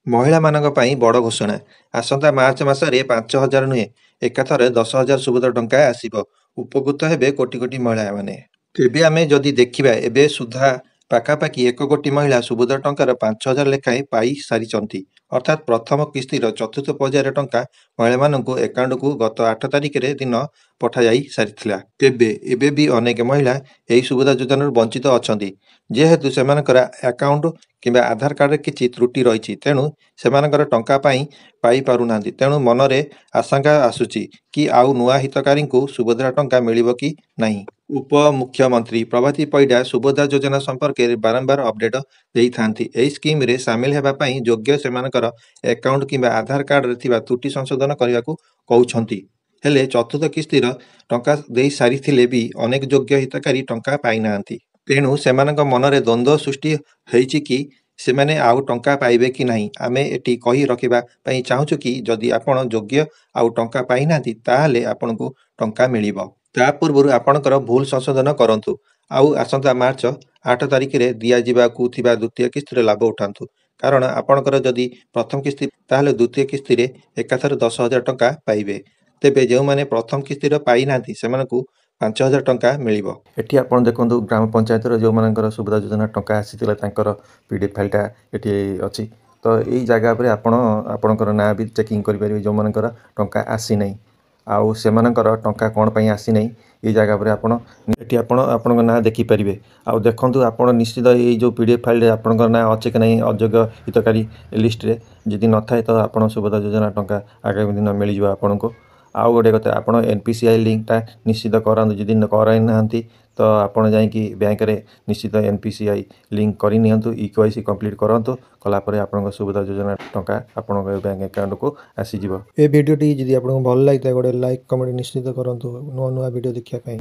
ମହିଳାମାନଙ୍କ ପାଇଁ ବଡ଼ ଘୋଷଣା। ଆସନ୍ତା ମାର୍ଚ୍ଚ ମାସରେ 5,000 ନୁହେଁ, ଏକାଥରେ 10,000 ସୁଭଦ୍ରା ଟଙ୍କା ଆସିବ। ଉପକୃତ ହେବେ କୋଟି କୋଟି ମହିଳାମାନେ। ତେବେ ଆମେ ଯଦି ଦେଖିବା, ଏବେ ସୁଦ୍ଧା ପାଖାପାଖି 1 କୋଟି ମହିଳା ସୁଭଦ୍ରା ଟଙ୍କାର 5,000 ଲେଖାଏଁ ପାଇ ସାରିଛନ୍ତି। ଅର୍ଥାତ୍ ପ୍ରଥମ କିସ୍ତିର ଚତୁର୍ଥ ପର୍ଯ୍ୟାୟର ଟଙ୍କା ମହିଳାମାନଙ୍କୁ ଆକାଉଣ୍ଟକୁ ଗତ 8 ତାରିଖରେ ଦିନ ପଠାଯାଇ ସାରିଥିଲା। ତେବେ ଏବେ ବି ଅନେକ ମହିଳା ଏହି ସୁଭଦ୍ରା ଯୋଜନାରୁ ବଞ୍ଚିତ ଅଛନ୍ତି। ଯେହେତୁ ସେମାନଙ୍କର ଆକାଉଣ୍ଟ କିମ୍ବା ଆଧାର କାର୍ଡରେ କିଛି ତ୍ରୁଟି ରହିଛି, ତେଣୁ ସେମାନଙ୍କର ଟଙ୍କା ପାଇ ପାରୁନାହାନ୍ତି। ତେଣୁ ମନରେ ଆଶଙ୍କା ଆସୁଛି କି ଆଉ ନୂଆ ହିତକାରୀଙ୍କୁ ସୁଭଦ୍ରା ଟଙ୍କା ମିଳିବ କି ନାହିଁ। ଉପମୁଖ୍ୟମନ୍ତ୍ରୀ ପ୍ରଭାତୀ ପରିଡା ସୁଭଦ୍ରା ଯୋଜନା ସମ୍ପର୍କରେ ବାରମ୍ବାର ଅପଡେଟ୍ ଦେଇଥାନ୍ତି। ଏହି ସ୍କିମରେ ସାମିଲ ହେବା ପାଇଁ ଯୋଗ୍ୟ ସେମାନଙ୍କର ଆକାଉଣ୍ଟ କିମ୍ବା ଆଧାର କାର୍ଡରେ ଥିବା ତ୍ରୁଟି ସଂଶୋଧନ କରିବାକୁ କହୁଛନ୍ତି। ହେଲେ ଚତୁର୍ଥ କିସ୍ତିର ଟଙ୍କା ଦେଇ ସାରିଥିଲେ ବି ଅନେକ ଯୋଗ୍ୟ ହିତକାରୀ ଟଙ୍କା ପାଇନାହାନ୍ତି। ତେଣୁ ସେମାନଙ୍କ ମନରେ ଦ୍ୱନ୍ଦ୍ୱ ସୃଷ୍ଟି ହୋଇଛି କି ସେମାନେ ଆଉ ଟଙ୍କା ପାଇବେ କି ନାହିଁ। ଆମେ ଏଠି କହି ରଖିବା ପାଇଁ ଚାହୁଁଛୁ କି ଯଦି ଆପଣ ଯୋଗ୍ୟ ଆଉ ଟଙ୍କା ପାଇନାହାନ୍ତି, ତାହେଲେ ଆପଣଙ୍କୁ ଟଙ୍କା ମିଳିବ। ତା ପୂର୍ବରୁ ଆପଣଙ୍କର ଭୁଲ ସଂଶୋଧନ କରନ୍ତୁ। ଆଉ ଆସନ୍ତା ମାର୍ଚ୍ଚ 8 ତାରିଖରେ ଦିଆଯିବାକୁ ଥିବା ଦ୍ୱିତୀୟ କିସ୍ତିର ଲାଭ ଉଠାନ୍ତୁ। କାରଣ ଆପଣଙ୍କର ଯଦି ପ୍ରଥମ କିସ୍ତି, ତାହେଲେ ଦ୍ୱିତୀୟ କିସ୍ତିରେ ଏକାଥରେ 10,000 ଟଙ୍କା ପାଇବେ। ତେବେ ଯେଉଁମାନେ ପ୍ରଥମ କିସ୍ତିର ପାଇନାହାନ୍ତି, ସେମାନଙ୍କୁ 5,000 ଟଙ୍କା ମିଳିବ। ଏଠି ଆପଣ ଦେଖନ୍ତୁ, ଗ୍ରାମ ପଞ୍ଚାୟତର ଯେଉଁମାନଙ୍କର ସୁଭଦ୍ରା ଯୋଜନା ଟଙ୍କା ଆସିଥିଲା, ତାଙ୍କର PDF ଫାଇଲଟା ଏଠି ଅଛି। ତ ଏଇ ଜାଗା ଉପରେ ଆପଣଙ୍କର ନାଁ ବି ଚେକିଂ କରିପାରିବେ, ଯେଉଁମାନଙ୍କର ଟଙ୍କା ଆସିନାହିଁ। ଆଉ ସେମାନଙ୍କର ଟଙ୍କା କ'ଣ ପାଇଁ ଆସିନାହିଁ, ଏଇ ଜାଗା ଉପରେ ଏଠି ଆପଣଙ୍କ ନାଁ ଦେଖିପାରିବେ। ଆଉ ଦେଖନ୍ତୁ, ଆପଣ ନିଶ୍ଚିତ ଏଇ ଯେଉଁ PDF ଫାଇଲରେ ଆପଣଙ୍କ ନାଁ ଅଛି କି ନାହିଁ ଅଯୋଗ୍ୟ ହିତକାରୀ ଲିଷ୍ଟରେ। ଯଦି ନଥାଏ ତ ଆପଣ ସୁଭଦ୍ରା ଯୋଜନା ଟଙ୍କା ଆଗାମୀ ଦିନ ମିଳିଯିବ ଆପଣଙ୍କୁ। ଆଉ ଗୋଟେ କଥା, ଆପଣ NPCI ଲିଙ୍କଟା ନିଶ୍ଚିତ କରାନ୍ତୁ। ଯଦି କରାଇନାହାନ୍ତି ତ ଆପଣ ଯାଇକି ବ୍ୟାଙ୍କରେ ନିଶ୍ଚିତ NPCI ଲିଙ୍କ କରିନିଅନ୍ତୁ। EKYC କମ୍ପ୍ଲିଟ୍ କରନ୍ତୁ। କଲାପରେ ଆପଣଙ୍କ ସୁଭଦ୍ରା ଯୋଜନା ଟଙ୍କା ଆପଣଙ୍କ ବ୍ୟାଙ୍କ ଆକାଉଣ୍ଟକୁ ଆସିଯିବ। ଏ ଭିଡ଼ିଓଟି ଯଦି ଆପଣଙ୍କୁ ଭଲ ଲାଗିଥାଏ, ଗୋଟେ ଲାଇକ୍ କମେଣ୍ଟ ନିଶ୍ଚିତ କରନ୍ତୁ ନୂଆ ନୂଆ ଭିଡ଼ିଓ ଦେଖିବା ପାଇଁ।